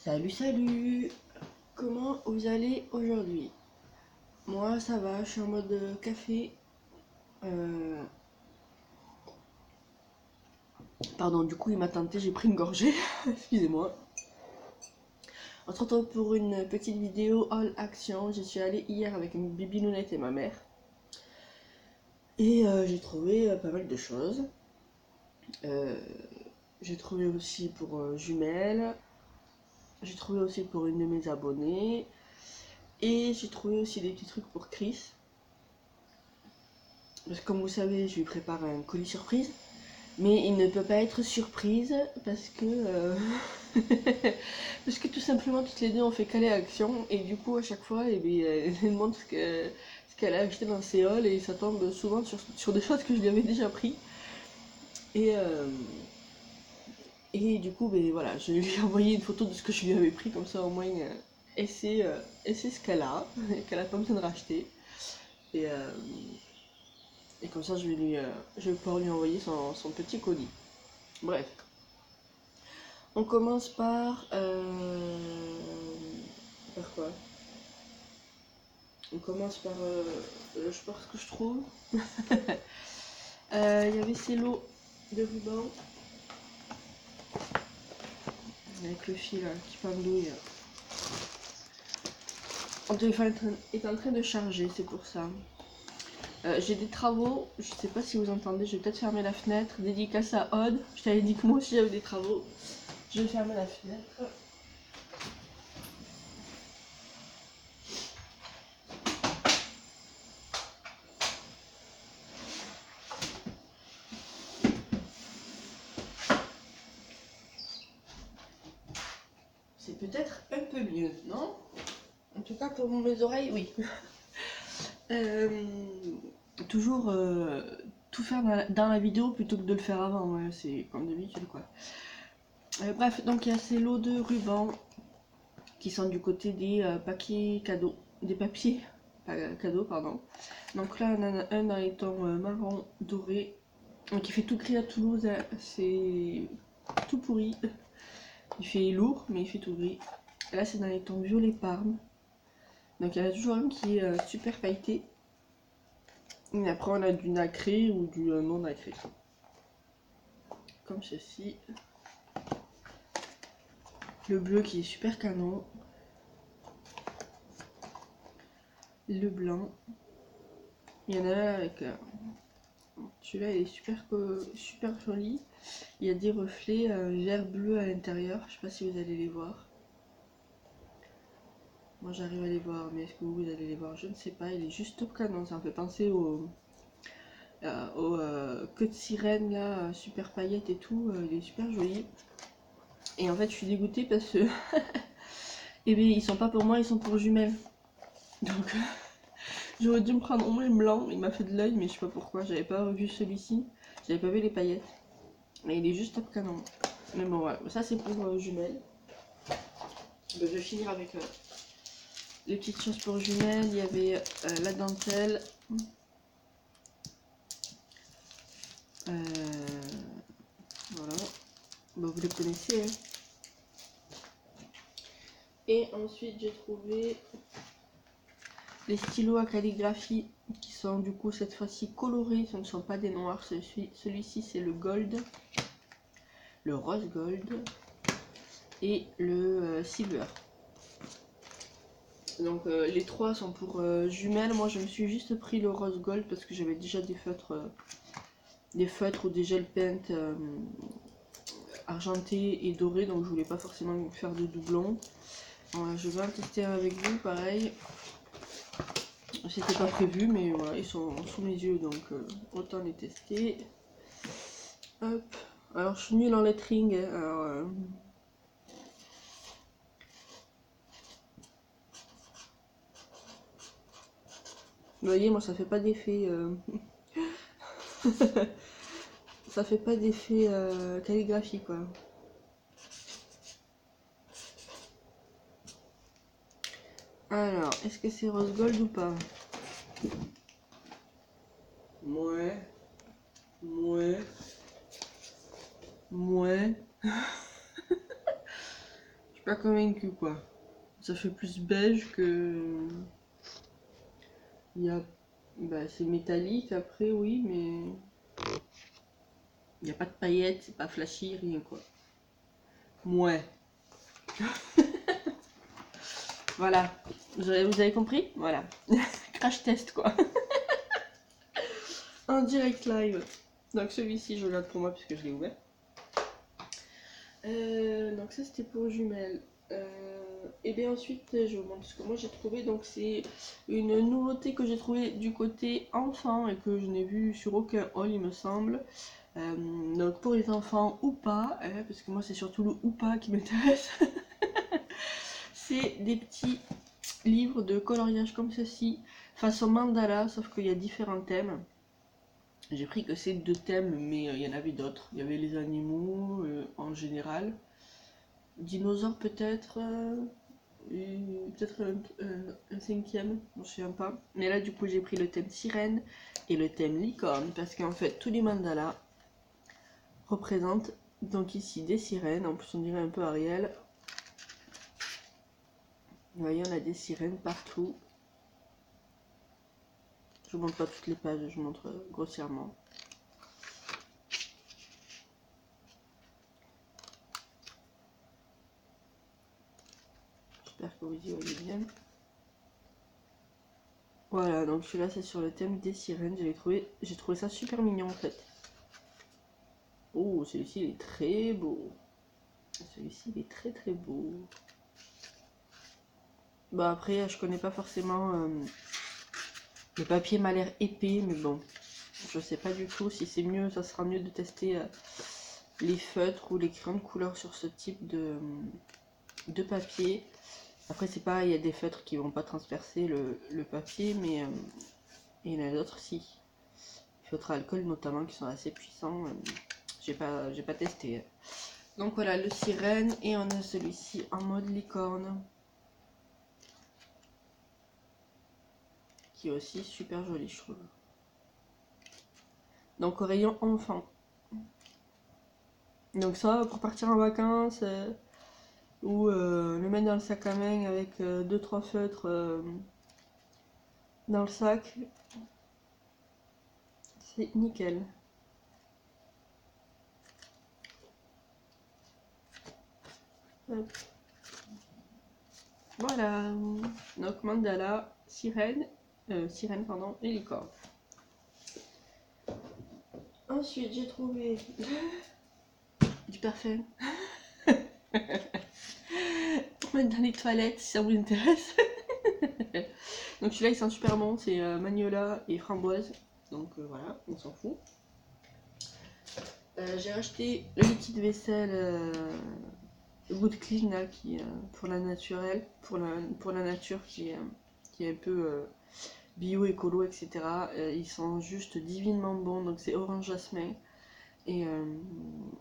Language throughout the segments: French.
Salut, comment vous allez aujourd'hui? Moi ça va, je suis en mode café. Euh, Pardon, du coup il m'a tenté, j'ai pris une gorgée, excusez-moi. On se retrouve pour une petite vidéo all action. Je suis allée hier avec une bibinounette et ma mère. Et j'ai trouvé pas mal de choses. Euh, j'ai trouvé aussi pour jumelles. J'ai trouvé aussi pour une de mes abonnées. Et j'ai trouvé aussi des petits trucs pour Chris. Parce que comme vous savez, je lui prépare un colis surprise. Mais il ne peut pas être surprise parce que parce que tout simplement toutes les deux on fait caler action et du coup à chaque fois elle me montre ce qu'elle a acheté dans ses hauls et ça tombe souvent sur des choses que je lui avais déjà pris et, euh, et du coup voilà, je lui ai envoyé une photo de ce que je lui avais pris comme ça au moins elle sait ce qu'elle a et qu'elle a pas besoin de racheter et, euh, et comme ça je vais pouvoir lui envoyer son petit colis. Bref. On commence par... par quoi? On commence par le sport que je trouve. Il y avait ces lots de ruban avec le fil qui pendouille. Mon téléphone est en train de charger, c'est pour ça. J'ai des travaux, je sais pas si vous entendez, je vais peut-être fermer la fenêtre. Dédicace à Aude, je t'avais dit que moi aussi j'avais des travaux. Je vais fermer la fenêtre. C'est peut-être un peu mieux, non? En tout cas pour mes oreilles, oui. Euh, Toujours tout faire dans la vidéo plutôt que de le faire avant, ouais, c'est comme d'habitude quoi. Bref, donc il y a ces lots de rubans qui sont du côté des papiers cadeaux, des papiers cadeaux, pardon. Donc là on en a un dans les tons marron doré, qui fait tout gris à Toulouse, hein. C'est tout pourri. Il fait lourd, mais il fait tout gris. Là c'est dans les tons violet parme. Donc il y en a toujours un qui est super pailleté. Et après on a du nacré ou du non nacré. Comme ceci. Le bleu qui est super canon. Le blanc. Il y en a un avec... celui-là il est super joli. Il y a des reflets vert bleu à l'intérieur. Je sais pas si vous allez les voir. Moi j'arrive à les voir, mais est-ce que vous allez les voir? Je ne sais pas. Il est juste top canon. Ça me fait penser au queue de sirène là, super paillettes et tout. Il est super joli. Et en fait je suis dégoûtée parce que eh bien, ils sont pas pour moi, ils sont pour jumelles. Donc j'aurais dû me prendre au moins le blanc, il m'a fait de l'œil, mais je sais pas pourquoi, j'avais pas vu celui-ci, j'avais pas vu les paillettes. Mais il est juste top canon. Mais bon, voilà, ça c'est pour jumelles. Je vais finir avec les petites choses pour jumelles. Il y avait la dentelle. Voilà, bon, vous les connaissez. Hein. Et ensuite j'ai trouvé les stylos à calligraphie qui sont du coup cette fois-ci colorés, ce ne sont pas des noirs, celui-ci c'est le gold, le rose gold et le silver. Donc les trois sont pour jumelles, moi je me suis juste pris le rose gold parce que j'avais déjà des feutres ou des gel paint argentés et dorés, donc je voulais pas forcément faire de doublons. Je vais en tester un avec vous, pareil. C'était pas prévu, mais voilà, ils sont sous mes yeux, donc autant les tester. Hop. Alors je suis nulle en lettering, hein, alors, vous voyez, moi ça fait pas d'effet. Ça fait pas d'effet calligraphie quoi. Alors, est-ce que c'est rose gold ou pas? Ouais. Je suis pas convaincue quoi. Ça fait plus beige que... Il y a... Bah, c'est métallique après, oui, mais... Il n'y a pas de paillettes, c'est pas flashy, rien quoi. Ouais. Voilà. Vous avez compris? Voilà. Crash test quoi. En direct live. Donc celui-ci, je le garde pour moi puisque je l'ai ouvert. Donc ça, c'était pour jumelles. Et bien ensuite, je vous montre ce que moi j'ai trouvé. Donc c'est une nouveauté que j'ai trouvé du côté enfant et que je n'ai vu sur aucun haul, il me semble. Donc pour les enfants ou pas, parce que moi c'est surtout le ou pas qui m'intéresse. C'est des petits livres de coloriage comme ceci, façon mandala, sauf qu'il y a différents thèmes. J'ai pris que ces 2 thèmes, mais il y en avait d'autres. Il y avait les animaux en général, dinosaures peut-être, peut-être un 5e, je ne me souviens pas. Mais là du coup j'ai pris le thème sirène et le thème licorne, parce qu'en fait tous les mandalas représentent donc ici des sirènes, en plus on dirait un peu Ariel. Vous voyez, on a des sirènes partout. Je vous montre pas toutes les pages, je vous montre grossièrement. J'espère que vous y voyez bien. Voilà, donc celui-là c'est sur le thème des sirènes. J'ai trouvé ça super mignon en fait. Oh, celui-ci il est très beau. Celui-ci il est très très beau. Bah après, je connais pas forcément. Le papier m'a l'air épais, mais bon, je sais pas du tout si c'est mieux. Ça sera mieux de tester les feutres ou les crayons de couleur sur ce type de papier. Après c'est pareil, il y a des feutres qui vont pas transpercer le papier, mais il y en a d'autres si. Les feutres à alcool notamment qui sont assez puissants. J'ai pas testé. Donc voilà, le sirène, et on a celui-ci en mode licorne. Qui est aussi super joli, je trouve. Donc au rayon enfant. Donc ça, pour partir en vacances, ou le mettre dans le sac à main avec 2-3 feutres dans le sac, c'est nickel. Hop. Voilà, donc mandala, sirène pardon, et licorne. Ensuite j'ai trouvé du parfum pour mettre dans les toilettes si ça vous intéresse. Donc celui-là il sent super bon, c'est magnolia et framboise, donc voilà, on s'en fout. J'ai racheté le liquide vaisselle Good Clean là, qui pour la naturelle, pour la nature, qui est un peu bio, écolo, etc. Ils sont juste divinement bons, donc c'est orange jasmin et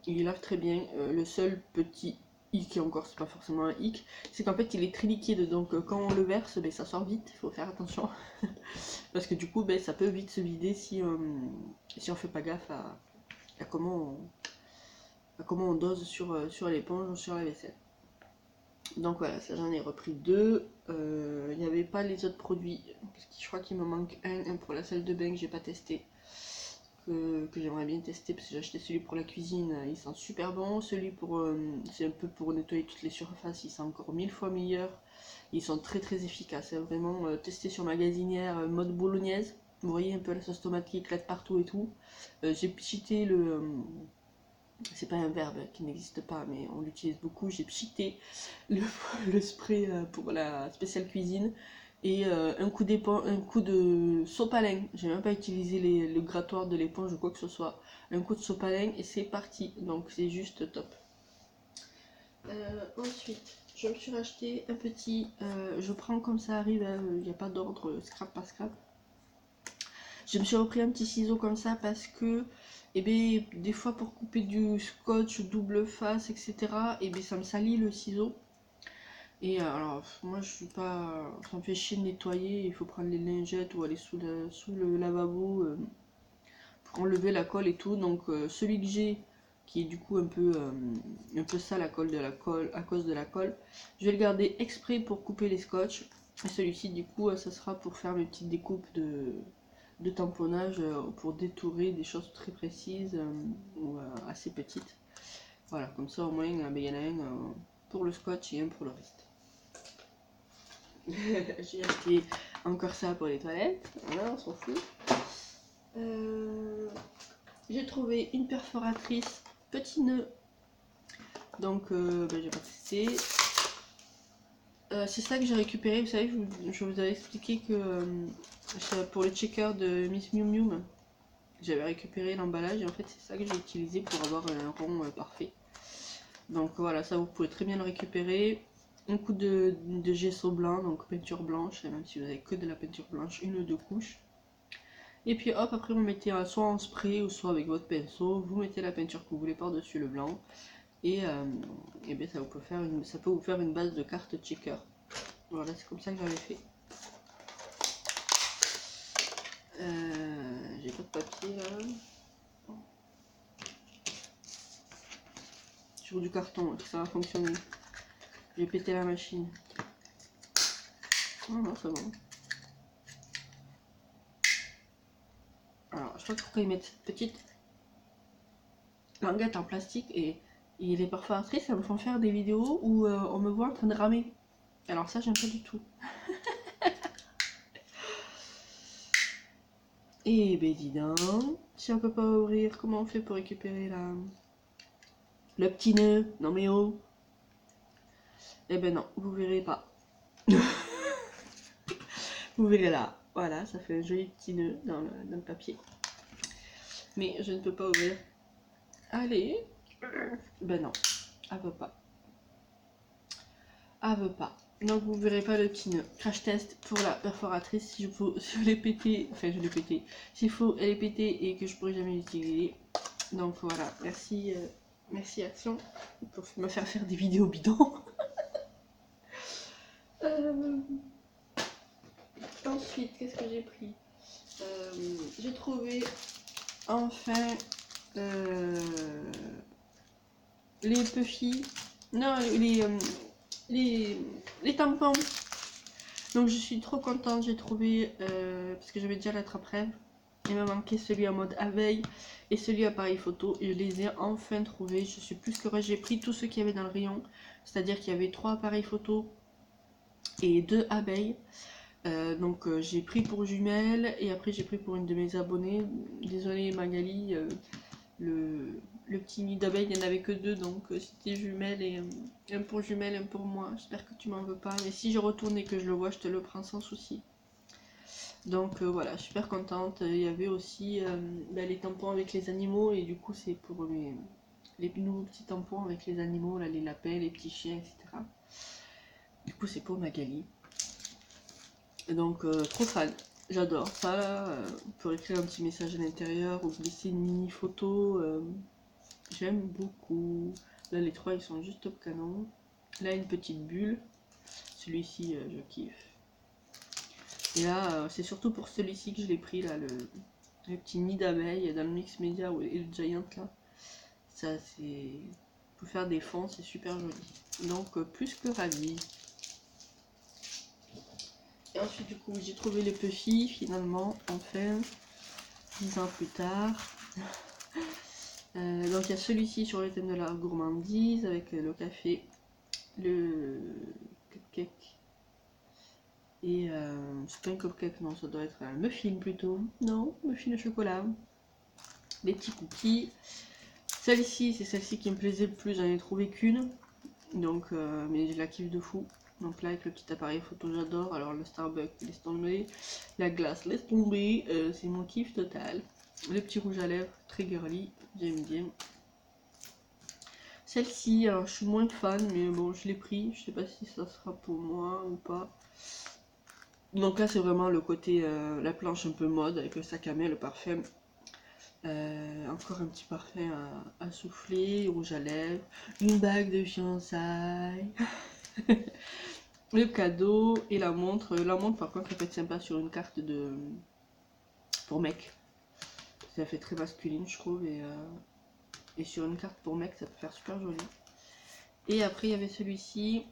il lave très bien. Le seul petit hic, et encore c'est pas forcément un hic, c'est qu'en fait il est très liquide, donc quand on le verse, ben, ça sort vite, il faut faire attention. Parce que du coup ben, ça peut vite se vider si on fait pas gaffe à comment on dose sur l'éponge ou sur la vaisselle. Donc voilà, ça j'en ai repris 2. Il n'y avait pas les autres produits, parce que je crois qu'il me manque un pour la salle de bain que j'ai pas testé, que j'aimerais bien tester, parce que j'ai acheté celui pour la cuisine, il sent super bon. Celui pour, c'est un peu pour nettoyer toutes les surfaces, il sent encore 1000 fois meilleur. Ils sont très très efficaces, hein, vraiment testé sur ma gazinière mode bolognaise. Vous voyez un peu la sauce tomate qui éclate partout et tout. J'ai cheaté c'est pas un verbe qui n'existe pas, mais on l'utilise beaucoup. J'ai cheaté le spray pour la spéciale cuisine et un coup de sopalin. J'ai même pas utilisé le grattoir de l'éponge ou quoi que ce soit. Un coup de sopalin et c'est parti. Donc c'est juste top. Ensuite, je me suis racheté un petit. Je prends comme ça arrive, il n'y a pas d'ordre, scrap pas scrap. Je me suis repris un petit ciseau comme ça parce que et bien, des fois pour couper du scotch double face, etc., et bien ça me salit le ciseau. Et alors, moi je suis pas. Ça me fait chier de nettoyer, il faut prendre les lingettes ou aller sous le lavabo pour enlever la colle et tout. Donc, celui que j'ai qui est du coup un peu sale à cause de la colle. Je vais le garder exprès pour couper les scotch. Et celui-ci du coup ça sera pour faire mes petites découpes de tamponnage pour détourer des choses très précises ou assez petites. Voilà, comme ça au moins il y en a un pour le scotch et un pour le reste. J'ai acheté encore ça pour les toilettes, voilà, on s'en fout. J'ai trouvé une perforatrice petit nœud, donc j'ai pas testé. C'est ça que j'ai récupéré, vous savez, je vous avais expliqué que pour le checker de Miss Miu Miu, j'avais récupéré l'emballage et en fait c'est ça que j'ai utilisé pour avoir un rond parfait. Donc voilà, ça vous pouvez très bien le récupérer. Un coup de gesso blanc, donc peinture blanche, même si vous avez que de la peinture blanche, une ou deux couches. Et puis hop, après vous mettez soit en spray ou soit avec votre pinceau, vous mettez la peinture que vous voulez par-dessus le blanc. Et bien ça peut vous faire une base de carte checker. Voilà, c'est comme ça que j'avais fait. J'ai pas de papier là. Sur du carton, ça va fonctionner. J'ai pété la machine. Oh non, c'est bon. Alors, je sais pas pourquoi ils mettent cette petite languette en plastique et les perforatrices, elles me font faire des vidéos où on me voit en train de ramer. Alors ça, j'aime pas du tout. Et ben dis donc, si on peut pas ouvrir, comment on fait pour récupérer le petit nœud? Non mais oh. Eh ben non, vous verrez pas. Vous verrez là. Voilà, ça fait un joli petit nœud dans le papier. Mais je ne peux pas ouvrir. Allez. Ben non, elle veut pas. Elle veut pas. Donc vous verrez pas le petit nœud. Crash test pour la perforatrice. Si je l'ai pété, enfin je l'ai pété. S'il faut, elle est pétée et que je pourrais jamais l'utiliser. Donc voilà, merci, merci Action pour me faire des vidéos bidons. Ensuite, qu'est-ce que j'ai pris? J'ai trouvé enfin les Puffy. Non, les tampons. Donc je suis trop contente, j'ai trouvé, parce que j'avais déjà l'attrape-rêve. Il m'a manqué celui en mode abeille et celui appareil photo. Et je les ai enfin trouvés. Je suis plus qu'heureuse. J'ai pris tous ceux qu'il y avait dans le rayon. C'est-à-dire qu'il y avait 3 appareils photo et 2 abeilles. Donc j'ai pris pour jumelles et après j'ai pris pour une de mes abonnées. Désolée Magali, le petit nid d'abeille, il n'y en avait que 2, donc c'était jumelles et un pour jumelles, un pour moi. J'espère que tu m'en veux pas, mais si je retourne et que je le vois, je te le prends sans souci. Donc voilà, super contente. Il y avait aussi les tampons avec les animaux et du coup c'est pour les nouveaux petits tampons avec les animaux, là, les lapins, les petits chiens, etc. Du coup c'est pour Magali. Et donc trop fan. J'adore ça, pour écrire un petit message à l'intérieur ou glisser une mini photo. J'aime beaucoup. Là les 3 ils sont juste top canon. Là une petite bulle. Celui-ci je kiffe. Et là c'est surtout pour celui-ci que je l'ai pris là, le petit nid d'abeille dans le mix média et le giant là. Ça c'est... Pour faire des fonds c'est super joli. Donc plus que ravi. Et ensuite du coup j'ai trouvé les Puffy finalement, enfin, 10 ans plus tard. Donc il y a celui-ci sur le thème de la gourmandise avec le café, le cupcake et c'est pas un cupcake, non, ça doit être un muffin plutôt, non, muffin au chocolat, les petits cookies. Celle-ci c'est celle-ci qui me plaisait le plus, j'en ai trouvé qu'une, donc mais je la kiffe de fou. Donc là avec le petit appareil photo j'adore. Alors le Starbucks laisse tomber, la glace laisse tomber, c'est mon kiff total. Le petit rouge à lèvres très girly, j'aime bien. Celle-ci, alors je suis moins fan, mais bon je l'ai pris, je sais pas si ça sera pour moi ou pas. Donc là c'est vraiment le côté, la planche un peu mode avec le sac à main, le parfum. Encore un petit parfum à souffler, rouge à lèvres, une bague de fiançailles. Le cadeau et la montre. La montre par contre elle peut être sympa sur une carte pour mec. Ça fait très masculine je trouve et Et sur une carte pour mec, ça peut faire super joli. Et après, il y avait celui-ci.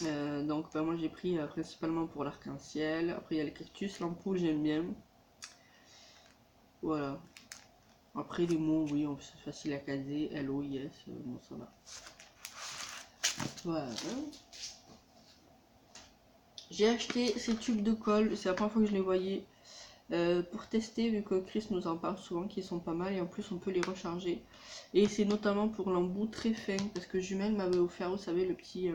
Donc bah, moi j'ai pris principalement pour l'arc-en-ciel. Après il y a le cactus, l'ampoule j'aime bien. Voilà. Après les mots, oui, c'est facile à caser. Hello, yes, bon ça va. Voilà. J'ai acheté ces tubes de colle, c'est la première fois que je les voyais. Pour tester, vu que Chris nous en parle souvent, qu'ils sont pas mal et en plus on peut les recharger. Et c'est notamment pour l'embout très fin, parce que Jumelle m'avait offert, vous savez, le petit...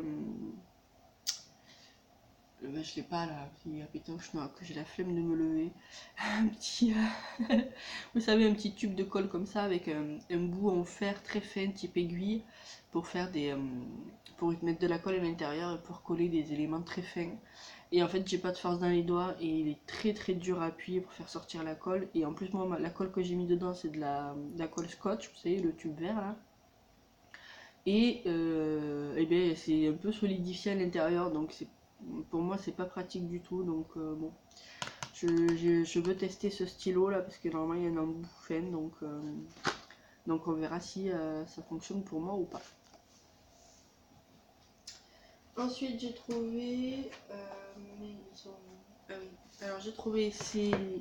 je l'ai pas là, petit pétoche noir, que j'ai la flemme de me lever. Un petit... vous savez, un petit tube de colle comme ça, avec un bout en fer très fin, type aiguille, pour faire des... pour mettre de la colle à l'intérieur et pour coller des éléments très fins. Et en fait j'ai pas de force dans les doigts et il est très dur à appuyer pour faire sortir la colle. Et en plus moi la colle que j'ai mis dedans c'est de la colle scotch, vous savez, le tube vert là. Et bien c'est un peu solidifié à l'intérieur, donc pour moi c'est pas pratique du tout. Donc bon, je veux tester ce stylo là parce que normalement il y a un embout fin, donc on verra si ça fonctionne pour moi ou pas. Ensuite j'ai trouvé alors j'ai trouvé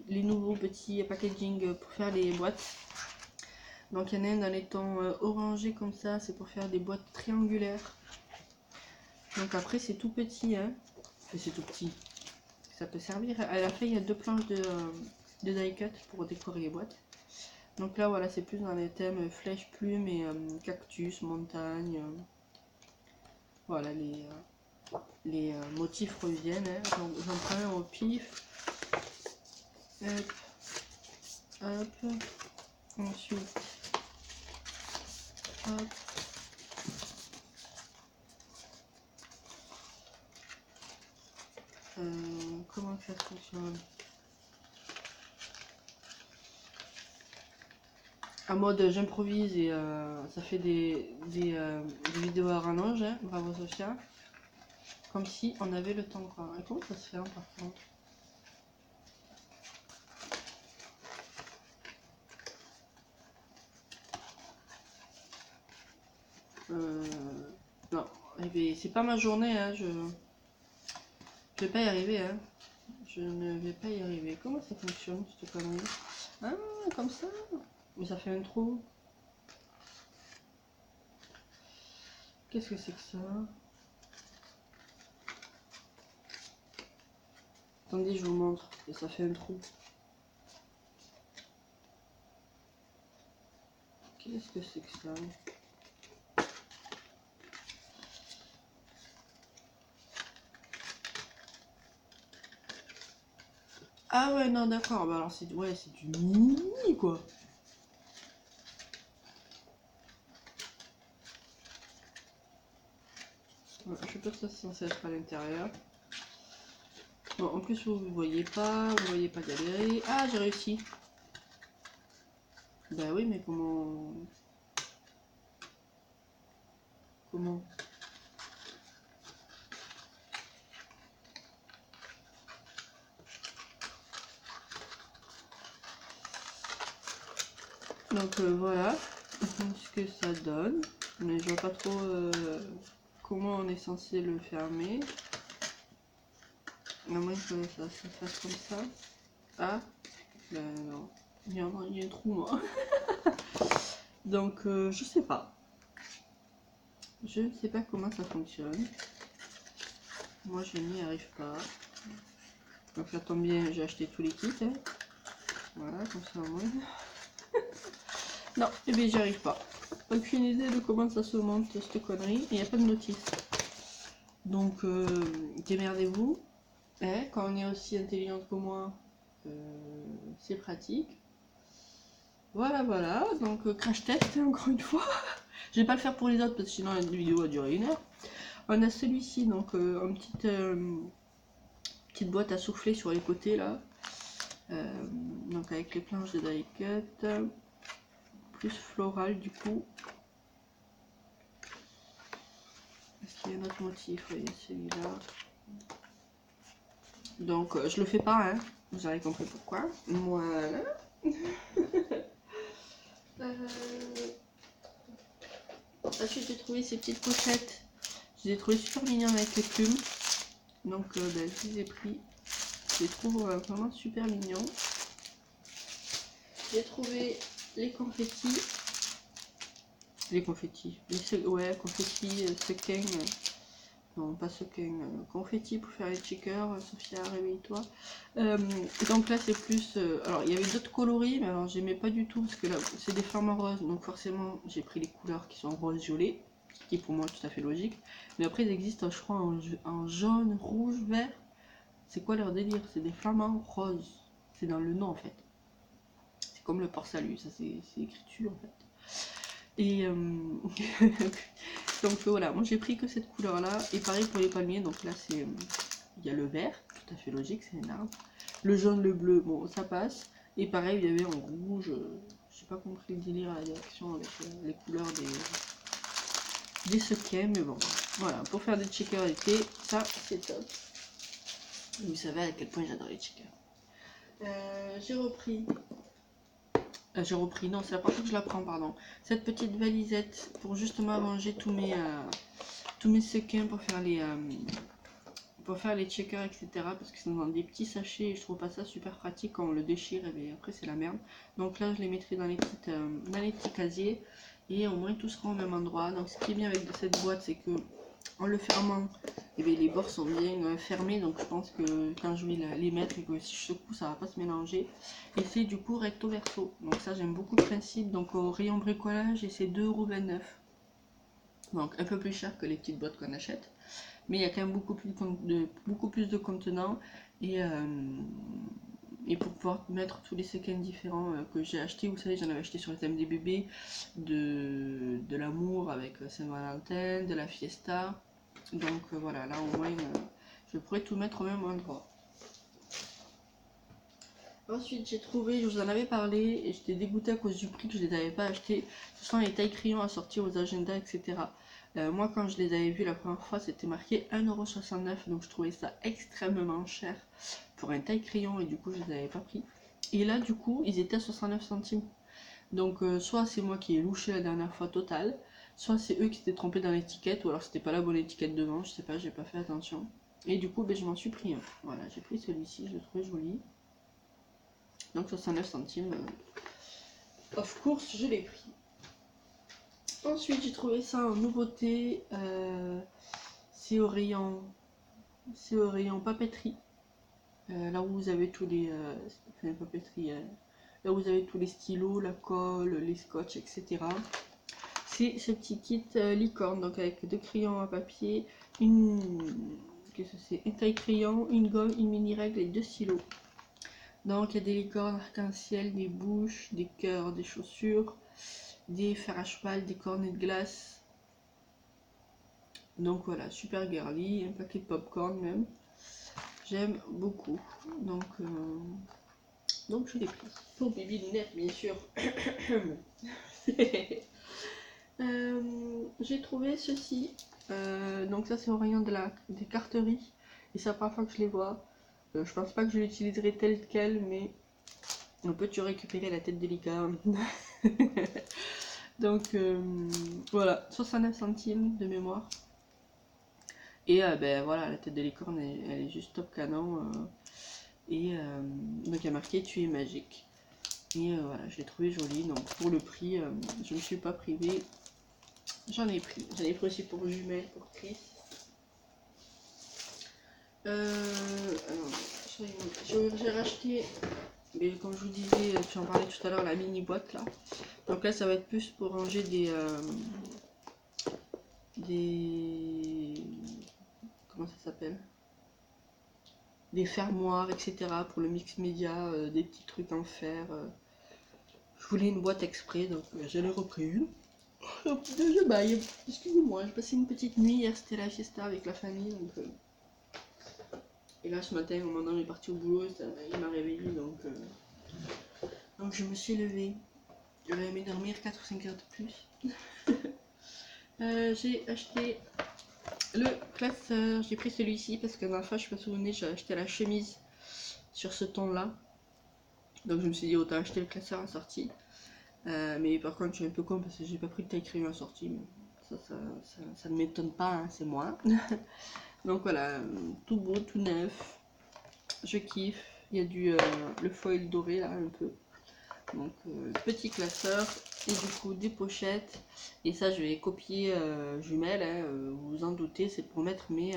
les nouveaux petits packaging pour faire les boîtes. Donc il y en a un dans les tons orangés comme ça, c'est pour faire des boîtes triangulaires. Donc après c'est tout petit, hein. Enfin, c'est tout petit. Ça peut servir. À la fin il y a 2 planches de die cut pour décorer les boîtes. Donc là voilà, c'est plus dans les thèmes flèche, plume et cactus, montagne. Voilà, les motifs reviennent, hein. J'en prends un au pif. Hop, hop. Ensuite, hop. Comment ça fonctionne? En mode j'improvise et ça fait des vidéos à rallonge, hein. Bravo Sophia. Comme si on avait le temps quoi. Et comment ça se fait hein, par contre? Non, eh bien, c'est pas ma journée, hein. Je vais pas y arriver, hein. Je ne vais pas y arriver. Comment ça fonctionne cette connerie? Ah, comme ça. Mais ça fait un trou. Qu'est-ce que c'est que ça? Attendez, je vous montre. Et ça fait un trou. Qu'est-ce que c'est que ça? Ah ouais, non, d'accord. Bah alors c'est du mini quoi. Ouais, je sais pas si ça c'est censé être à l'intérieur. Bon, en plus vous voyez pas galérer. Ah, j'ai réussi. Bah oui, mais comment? Donc voilà ce que ça donne. Mais je vois pas trop comment on est censé le fermer. À moins que ça se fasse comme ça. Ah, ben non. Il y a un trou moi. Donc je sais pas. Je ne sais pas comment ça fonctionne. Moi je n'y arrive pas. Donc ça tombe bien, j'ai acheté tous les kits. Hein. Voilà, comme ça au moins. Non, et bien j'y arrive pas. Aucune idée de comment ça se monte cette connerie. Il n'y a pas de notice. Donc démerdez-vous. Eh, quand on est aussi intelligente que moi, c'est pratique. Voilà, donc crash test encore une fois. Je vais pas le faire pour les autres parce que sinon la vidéo va durer 1 heure. On a celui-ci, donc en petite boîte à souffler sur les côtés là. Donc avec les planches de die cut, plus floral du coup. Est-ce qu'il y a un autre motif? Oui, celui-là. Donc je le fais pas, hein. Vous avez compris pourquoi. Voilà. ensuite j'ai trouvé ces petites pochettes. Je les ai trouvées super mignonnes avec les plumes. Donc ben, je les ai pris. Je les trouve vraiment super mignons. J'ai trouvé les confettis. Les confettis. Ouais, confettis, sequins. Non, pas sequins. Confettis pour faire les checkers. Sophia, réveille-toi. Donc là, c'est plus. Alors, il y avait d'autres coloris, mais alors j'aimais pas du tout parce que là, c'est des flammes en rose. Donc, forcément, j'ai pris les couleurs qui sont rose-violet. Qui pour moi est tout à fait logique. Mais après, il existe, je crois, en jaune, rouge, vert. C'est quoi leur délire? C'est des flamants roses. C'est dans le nom en fait. C'est comme le port-salut, ça c'est écriture en fait. Et donc voilà, moi j'ai pris que cette couleur là. Et pareil pour les palmiers, donc là c'est. Il y a le vert, tout à fait logique, c'est un arbre. Le jaune, le bleu, bon ça passe. Et pareil, il y avait en rouge. J'ai pas compris le délire à la direction avec les couleurs des sequins, mais bon. Voilà, pour faire des checkers été, ça c'est top. Vous savez à quel point j'adore les checkers. J'ai repris, non, c'est la première fois que je la prends, pardon. Cette petite valisette pour justement ranger tous mes sequins pour faire les checkers, etc. Parce que c'est dans des petits sachets et je trouve pas ça super pratique quand on le déchire et bien après c'est la merde. Donc là, je les mettrai dans les petits casiers et au moins tout sera au même endroit. Donc ce qui est bien avec cette boîte, c'est que en le fermant, et bien, les bords sont bien fermés, donc je pense que quand je vais les mettre et que si je secoue, ça va pas se mélanger. Et c'est du coup recto verso, donc ça j'aime beaucoup le principe. Donc au rayon bricolage, et c'est 2,29 €, donc un peu plus cher que les petites boîtes qu'on achète, mais il y a quand même beaucoup plus de contenants. Et pour pouvoir mettre tous les sequins différents que j'ai acheté, vous savez, j'en avais acheté sur le thème des bébés, de l'amour avec Saint-Valentin, de la fiesta. Donc voilà, là au moins je pourrais tout mettre au même endroit. Ensuite j'ai trouvé, je vous en avais parlé et j'étais dégoûtée à cause du prix que je les avais pas achetés. Ce sont les tailles crayons à sortir aux agendas, etc. Moi quand je les avais vus la première fois, c'était marqué 1,69 €, donc je trouvais ça extrêmement cher pour un taille crayon et du coup je les avais pas pris. Et là du coup ils étaient à 69 centimes. Donc soit c'est moi qui ai louché la dernière fois total, soit c'est eux qui s'étaient trompés dans l'étiquette, ou alors c'était pas la bonne étiquette devant, je sais pas, j'ai pas fait attention. Et du coup ben, je m'en suis pris un. Voilà, j'ai pris celui-ci, je le trouvais joli. Donc 69 centimes. Of course, je l'ai pris. Ensuite, j'ai trouvé ça en nouveauté. C'est au rayon papeterie. Là où vous avez tous les. Papeterie. Là où vous avez tous les stylos, la colle, les scotch, etc. C'est ce petit kit licorne, donc avec 2 crayons à papier, qu'est-ce que c'est, un taille crayon, une gomme, une mini règle et 2 stylos. Donc il y a des licornes arc-en-ciel, des bouches, des cœurs, des chaussures, des fers à cheval, des cornets de glace. Donc voilà, super girly, un paquet de popcorn même. J'aime beaucoup. Donc je l'ai pris. Pour Bibi Lunette, bien sûr. J'ai trouvé ceci. Donc ça c'est au rayon des carteries. Et c'est la première fois que je les vois. Je pense pas que je l'utiliserai tel quel, mais on peut tu récupérer la tête de licorne. Donc voilà, 69 centimes de mémoire. Et ben voilà, la tête de licorne elle est juste top canon. Donc il y a marqué tu es magique. Et voilà, je l'ai trouvé jolie. Donc pour le prix, je ne me suis pas privée. J'en ai pris aussi pour jumelles, pour Chris. J'ai racheté, mais comme je vous disais, tu en parlais tout à l'heure, la mini boîte là. Donc là, ça va être plus pour ranger comment ça s'appelle? Des fermoirs, etc. pour le mix média, des petits trucs en fer. Je voulais une boîte exprès, donc j'en ai repris une. Je baille. Excusez-moi, j'ai passé une petite nuit hier, c'était la fiesta avec la famille. Donc, et là, ce matin, au moment où on est parti au boulot, il m'a réveillé, donc je me suis levée. J'aurais aimé dormir 4 ou 5 heures de plus. J'ai acheté le classeur. J'ai pris celui-ci parce que la dernière fois, je ne sais pas si vous vous souvenez, j'ai acheté la chemise sur ce ton-là. Donc je me suis dit autant acheter le classeur assorti. Mais par contre, je suis un peu con parce que j'ai pas pris de taille crayon assorti. Mais ça ne m'étonne pas, hein, c'est moi. Donc voilà, tout beau, tout neuf, je kiffe. Il y a le foil doré là un peu. Donc petit classeur et du coup des pochettes. Et ça je vais copier jumelles, hein, vous vous en doutez, c'est pour mettre mes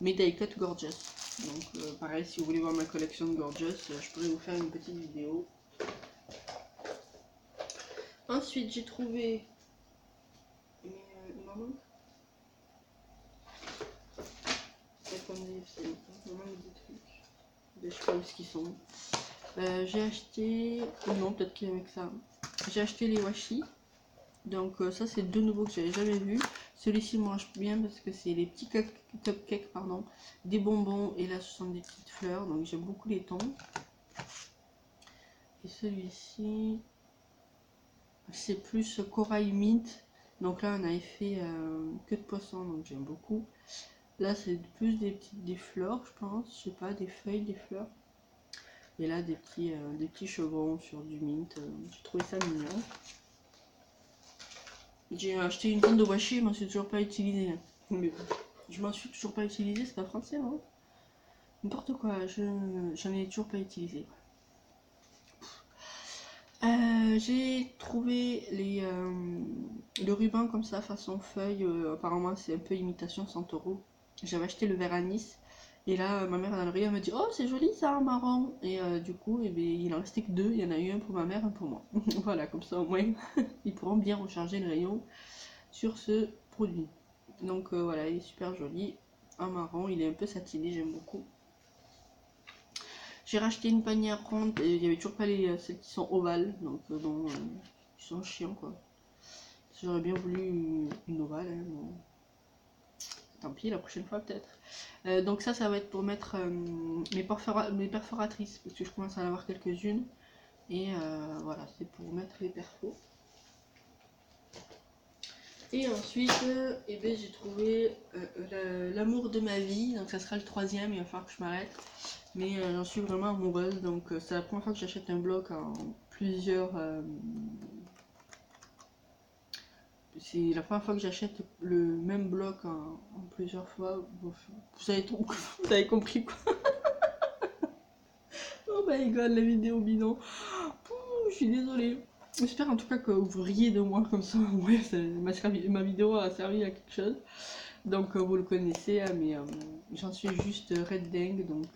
die cut gorgeous. Donc pareil, si vous voulez voir ma collection de gorgeous, je pourrais vous faire une petite vidéo. Ensuite j'ai trouvé... il m'en manque. Attendez, il manque des trucs. Je sais pas où ils sont. J'ai acheté... non, peut-être qu'il y a avec ça. J'ai acheté les washi. Donc ça c'est deux nouveaux que j'avais jamais vus. Celui-ci marche bien parce que c'est les petits cupcakes, pardon, des bonbons et là ce sont des petites fleurs, donc j'aime beaucoup les tons. Et celui-ci c'est plus corail mint, donc là on a fait queue de poisson, donc j'aime beaucoup. Là c'est plus des fleurs, je pense, je sais pas, des feuilles, des fleurs. Et là des petits chevrons sur du mint, j'ai trouvé ça mignon. J'ai acheté une tonne de washi, je m'en suis toujours pas utilisé. Mais je m'en suis toujours pas utilisé, c'est pas français, hein. N'importe quoi, j'en ai toujours pas utilisé. J'ai trouvé le ruban comme ça, façon feuille. Apparemment, c'est un peu imitation Santoro. J'avais acheté le verre à Nice. Et là, ma mère dans le rayon me dit: oh, c'est joli ça en marron. Et du coup, eh bien, il en restait que deux. Il y en a eu un pour ma mère, un pour moi. Voilà, comme ça au moins, ils pourront bien recharger le rayon sur ce produit. Donc voilà, il est super joli en marron, il est un peu satiné, j'aime beaucoup. J'ai racheté une panière ronde et il n'y avait toujours pas celles qui sont ovales, donc bon, ils sont chiants quoi. J'aurais bien voulu une ovale, hein, bon. Tant pis, la prochaine fois peut-être. Donc ça va être pour mettre mes perforatrices, parce que je commence à en avoir quelques-unes. Et voilà, c'est pour mettre les perfos. Et ensuite, eh ben, j'ai trouvé l'amour de ma vie, donc ça sera le troisième, il va falloir que je m'arrête. Mais j'en suis vraiment amoureuse, donc c'est la première fois que j'achète un bloc en plusieurs... c'est la première fois que j'achète le même bloc en plusieurs fois. Vous avez compris quoi. Oh my god, la vidéo bidon. Pouh, je suis désolée. J'espère en tout cas que vous riez de moi comme ça. Ouais, ma vidéo a servi à quelque chose. Donc vous le connaissez, hein, mais j'en suis juste red dingue. Donc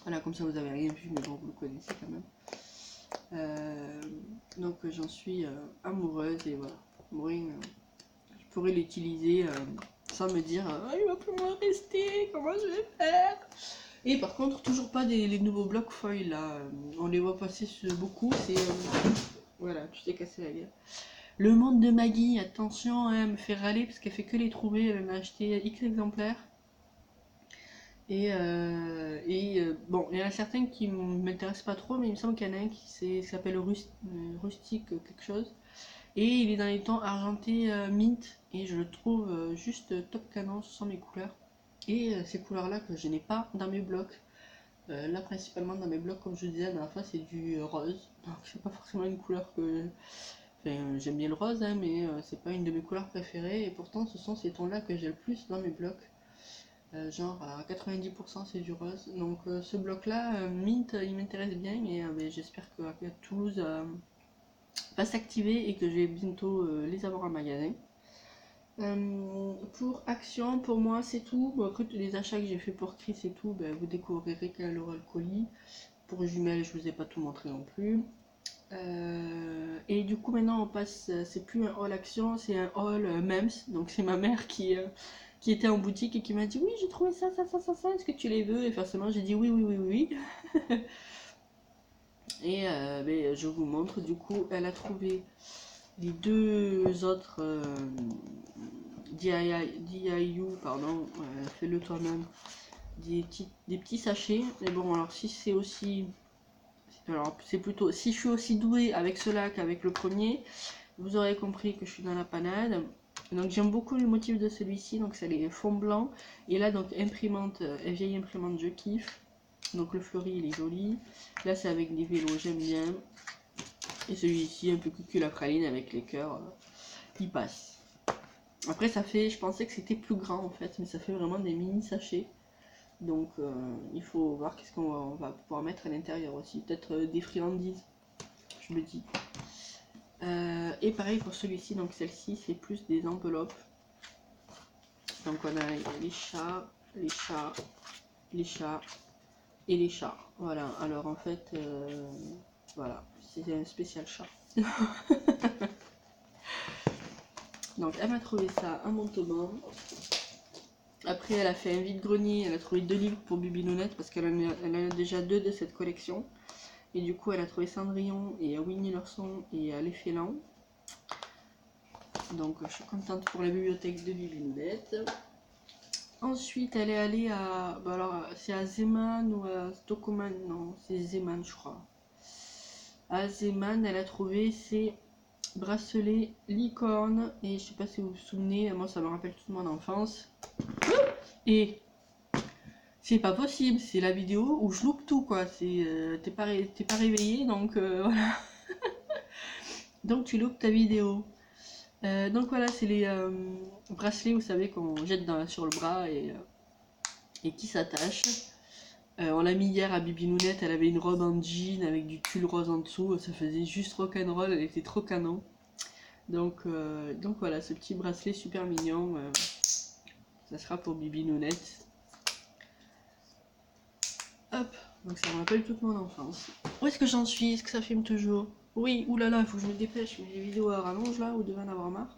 voilà, comme ça vous avez rien vu, mais bon, vous le connaissez quand même. Donc j'en suis amoureuse et voilà. Bon, je pourrais l'utiliser sans me dire il va plus m'en rester, comment je vais faire. Et par contre, toujours pas les nouveaux blocs foil là. On les voit passer beaucoup. C'est voilà, tu t'es cassé la gueule. Le monde de Maggie, attention, hein, elle me fait râler parce qu'elle fait que les trouver. Elle m'a acheté X exemplaires. Et bon, il y en a certains qui m'intéressent pas trop, mais il me semble qu'il y en a un qui s'appelle Rustique quelque chose. Et il est dans les tons argenté mint, et je le trouve juste top canon, ce sont mes couleurs. Et ces couleurs-là que je n'ai pas dans mes blocs. Là, principalement dans mes blocs, comme je vous disais la dernière fois, c'est du rose. Donc, c'est pas forcément une couleur que. Enfin, j'aime bien le rose, hein, mais c'est pas une de mes couleurs préférées. Et pourtant, ce sont ces tons-là que j'ai le plus dans mes blocs. Genre à 90% c'est du rose. Donc ce bloc là, mint, il m'intéresse bien, mais j'espère que Toulouse va s'activer et que je vais bientôt les avoir en magasin. Pour Action, pour moi c'est tout. Bon, après tous les achats que j'ai fait pour Chris et tout, ben, vous découvrirez quel aura le colis. Pour Jumelles, je vous ai pas tout montré non plus. Et du coup maintenant on passe, c'est plus un haul Action, c'est un haul Mems. Donc c'est ma mère qui était en boutique et qui m'a dit oui j'ai trouvé ça, est-ce que tu les veux? Et forcément j'ai dit oui, oui, oui, oui, oui. Et ben, je vous montre, du coup elle a trouvé les deux autres DIU, pardon, fais-le toi-même, des petits sachets. Mais bon, alors si c'est aussi... Alors c'est plutôt... Si je suis aussi douée avec cela qu'avec le premier, vous aurez compris que je suis dans la panade. Donc j'aime beaucoup le motif de celui-ci, donc c'est les fonds blancs. Et là donc imprimante, vieille imprimante, je kiffe. Donc le fleuri il est joli. Là c'est avec des vélos, j'aime bien. Et celui-ci un peu cucul à praline avec les cœurs. il passe. Après ça fait, je pensais que c'était plus grand en fait, mais ça fait vraiment des mini sachets. Donc il faut voir qu'est-ce qu'on va pouvoir mettre à l'intérieur aussi. Peut-être des friandises, je me dis. Et pareil pour celui-ci, donc celle-ci c'est plus des enveloppes. Donc on a les chats, les chats, les chats et les chats. Voilà, alors en fait, voilà, c'est un spécial chat. Donc elle m'a trouvé ça un montement. Après elle a fait un vide-grenier, elle a trouvé 2 livres pour Bibi Nounette parce qu'elle en a déjà 2 de cette collection. Et du coup elle a trouvé Cendrillon et Winnie l'ourson et Les Félins. Donc je suis contente pour la bibliothèque de Bibi Nounette. Ensuite elle est allée à, bah alors c'est à Zeeman ou à Stockholm, non c'est Zeeman je crois. À Zeeman elle a trouvé ses bracelets licorne et je sais pas si vous vous souvenez, moi ça me rappelle toute mon enfance. Et c'est pas possible, c'est la vidéo où je loupe tout quoi, c'est t'es pas réveillé donc voilà. Donc tu loupes ta vidéo. Donc voilà, c'est les bracelets, vous savez, qu'on jette sur le bras et qui s'attachent. On l'a mis hier à Bibi Nounette, elle avait une robe en jean avec du tulle rose en dessous, ça faisait juste rock'n'roll, elle était trop canon. Donc voilà, ce petit bracelet super mignon, ça sera pour Bibi Nounette. Hop, donc ça me rappelle toute mon enfance. Où est-ce que j'en suis? Est-ce que ça filme toujours? Oui, oulala, il faut que je me dépêche, mais les vidéos à rallonge là, ou devant en avoir marre.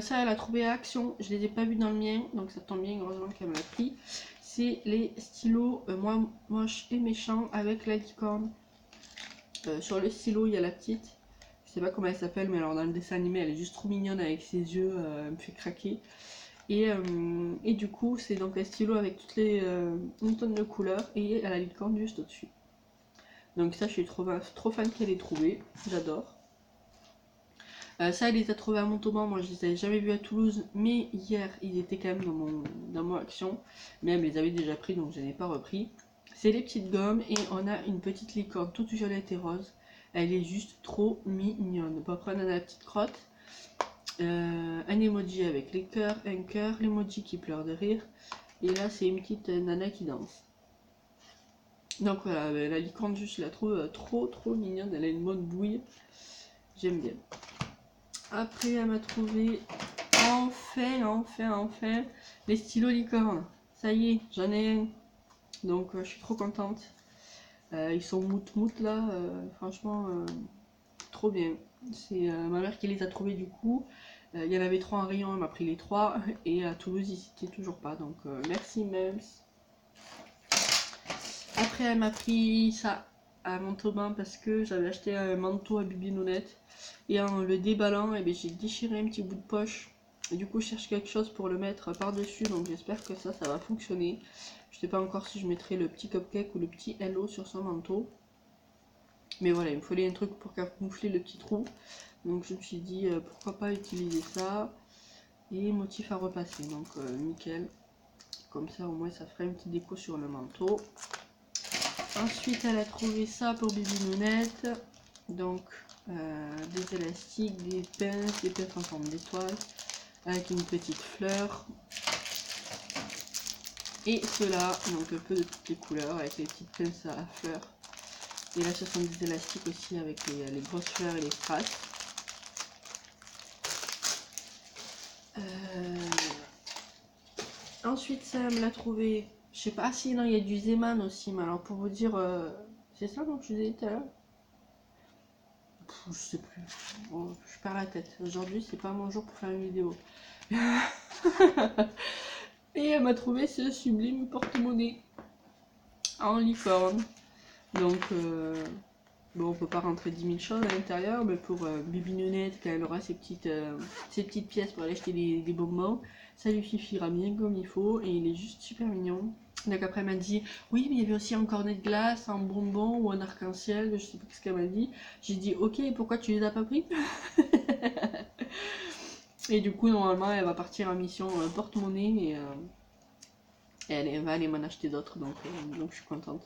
Ça, elle a trouvé à Action, je les ai pas vus dans le mien, donc ça tombe bien, heureusement qu'elle me l'a pris. C'est les stylos moches et méchants avec la licorne. Sur le stylo, il y a la petite, je sais pas comment elle s'appelle, mais alors dans le dessin animé, elle est juste trop mignonne avec ses yeux, elle me fait craquer. Et du coup, c'est donc un stylo avec toutes les une tonne de couleurs et elle a la licorne juste au-dessus. Donc ça, je suis trop fan qu'elle ait trouvé, j'adore. Ça, elle les a trouvés à Montauban, moi je les avais jamais vus à Toulouse, mais hier ils étaient quand même dans mon action, mais elle me les avait déjà pris donc je n'ai pas repris. C'est les petites gommes et on a une petite licorne toute violette et rose, elle est juste trop mignonne. On peut prendre la petite crotte, un emoji avec les cœurs, un cœur, l'emoji qui pleure de rire, et là c'est une petite nana qui danse. Donc voilà, la licorne je la trouve trop mignonne, elle a une bonne bouille, j'aime bien. Après, elle m'a trouvé enfin les stylos licorne. Ça y est, j'en ai un. Donc, je suis trop contente. Ils sont mout là. Franchement, trop bien. C'est ma mère qui les a trouvés du coup. Il y en avait 3 en rayon, elle m'a pris les 3. Et à Toulouse, ils n'étaient toujours pas. Donc, merci, Mems. Après, elle m'a pris ça à Montauban parce que j'avais acheté un manteau à Bibi Nounette. Et en le déballant, j'ai déchiré un petit bout de poche. Et du coup, je cherche quelque chose pour le mettre par-dessus. Donc j'espère que ça va fonctionner. Je sais pas encore si je mettrai le petit cupcake ou le petit hello sur son manteau. Mais voilà, il me fallait un truc pour camoufler le petit trou. Donc je me suis dit, pourquoi pas utiliser ça. Et motif à repasser. Donc nickel. Comme ça, au moins, ça ferait une petite déco sur le manteau. Ensuite, elle a trouvé ça pour Bibi Nounette. Donc, des élastiques, des pinces en forme d'étoile, avec une petite fleur. Et cela, donc un peu de toutes les couleurs, avec les petites pinces à fleurs. Et là, ce sont des élastiques aussi, avec les grosses fleurs et les strass. Ensuite, ça, elle me l'a trouvé, je sais pas, si non, il y a du Zeeman aussi, mais alors pour vous dire, c'est ça donc je vous ai dit tout à l'heure. Je sais plus, bon, je perds la tête. Aujourd'hui, c'est pas mon jour pour faire une vidéo. Et elle m'a trouvé ce sublime porte-monnaie en licorne. Donc, bon, on peut pas rentrer 10 000 choses à l'intérieur, mais pour Bibi Nounette, quand elle aura ses petites pièces pour aller acheter des bonbons, ça lui suffira bien comme il faut. Et il est juste super mignon. Donc après elle m'a dit, oui mais il y avait aussi un cornet de glace, un bonbon ou un arc-en-ciel, je sais pas ce qu'elle m'a dit. J'ai dit, ok, pourquoi tu les as pas pris? Et du coup normalement elle va partir en mission porte-monnaie et elle va aller m'en acheter d'autres, donc je suis contente.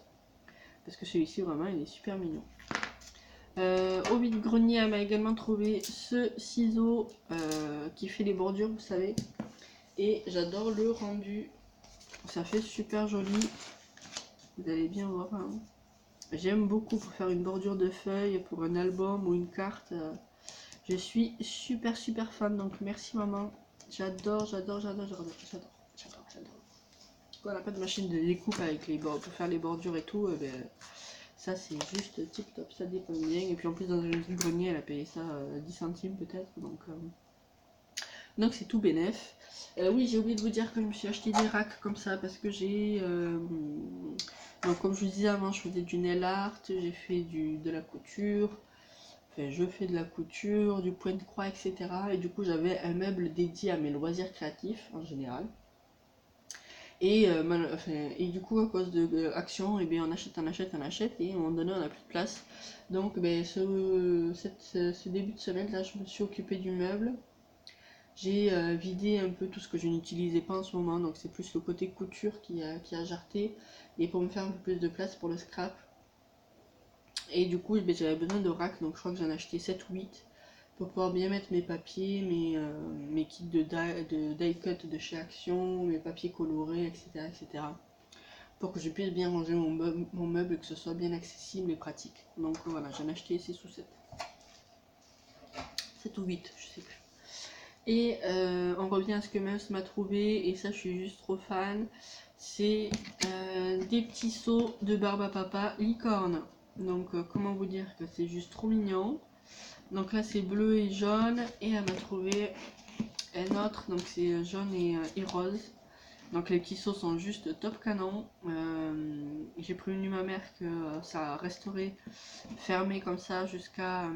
Parce que celui-ci vraiment il est super mignon. Au vide-grenier, elle m'a également trouvé ce ciseau qui fait les bordures, vous savez. Et j'adore le rendu. Ça fait super joli. Vous allez bien voir. Hein. J'aime beaucoup pour faire une bordure de feuilles, pour un album ou une carte. Je suis super fan. Donc merci maman. J'adore. Quand on n'a pas de machine de découpe avec les bords pour faire les bordures et tout, ça c'est juste tip top, ça dépend bien. Et puis en plus dans un grenier elle a payé ça 10 centimes peut-être, donc c'est tout bénef. Oui, j'ai oublié de vous dire que je me suis acheté des racks comme ça parce que j'ai donc comme je vous disais avant, je faisais du nail art, j'ai fait de la couture, enfin je fais de la couture, du point de croix, etc. Et du coup j'avais un meuble dédié à mes loisirs créatifs en général. Et, du coup, à cause de Action, et bien, on achète, et à un moment donné, on n'a plus de place. Donc, ce début de semaine, là, je me suis occupée du meuble. J'ai vidé un peu tout ce que je n'utilisais pas en ce moment, donc c'est plus le côté couture qui a jarté, et pour me faire un peu plus de place pour le scrap. Et du coup, j'avais besoin de racks, donc je crois que j'en ai acheté 7 ou 8 pour pouvoir bien mettre mes papiers, mes kits de die cut de chez Action, mes papiers colorés, etc. Pour que je puisse bien ranger mon meuble et que ce soit bien accessible et pratique. Donc voilà, j'en ai acheté 6 ou 7. 7 ou 8, je sais plus. Et on revient à ce que Meus m'a trouvé, et ça je suis juste trop fan. C'est des petits seaux de barbe à papa licorne. Donc comment vous dire que c'est juste trop mignon. Donc là c'est bleu et jaune, et elle m'a trouvé un autre, donc c'est jaune et rose. Donc les petits seaux sont juste top canon. J'ai prévenu ma mère que ça resterait fermé comme ça jusqu'à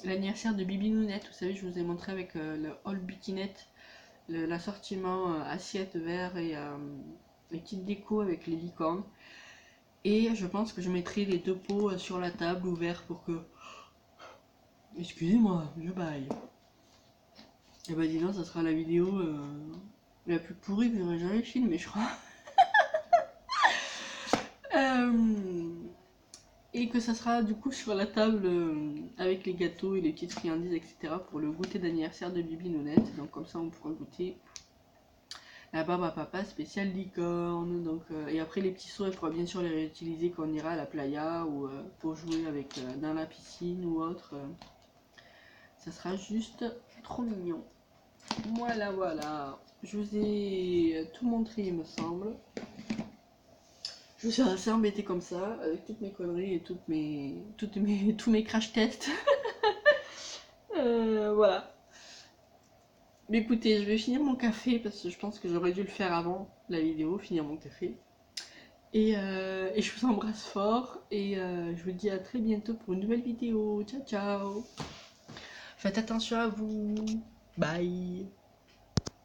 l'anniversaire de Bibi Nounette. Vous savez, je vous ai montré avec le haul butinette, l'assortiment assiette, verre et les petites décos avec les licornes. Et je pense que je mettrai les 2 pots sur la table ouverts pour que... Excusez-moi, je baille. Et bah dis donc, ça sera la vidéo la plus pourrie que j'aurais jamais filmée, je crois. Et que ça sera du coup sur la table avec les gâteaux et les petites friandises, etc. pour le goûter d'anniversaire de Bibi Nounette. Donc comme ça on pourra goûter la barbe à papa spéciale licorne. Donc, et après les petits seaux, il faudra bien sûr les réutiliser quand on ira à la playa ou pour jouer avec dans la piscine ou autre. Ça sera juste trop mignon. Voilà. Je vous ai tout montré il me semble. Je suis assez embêtée comme ça, avec toutes mes conneries et tous mes crash tests. Voilà. Mais écoutez, je vais finir mon café parce que je pense que j'aurais dû le faire avant la vidéo, finir mon café. Et je vous embrasse fort et je vous dis à très bientôt pour une nouvelle vidéo. Ciao ciao. Faites attention à vous. Bye.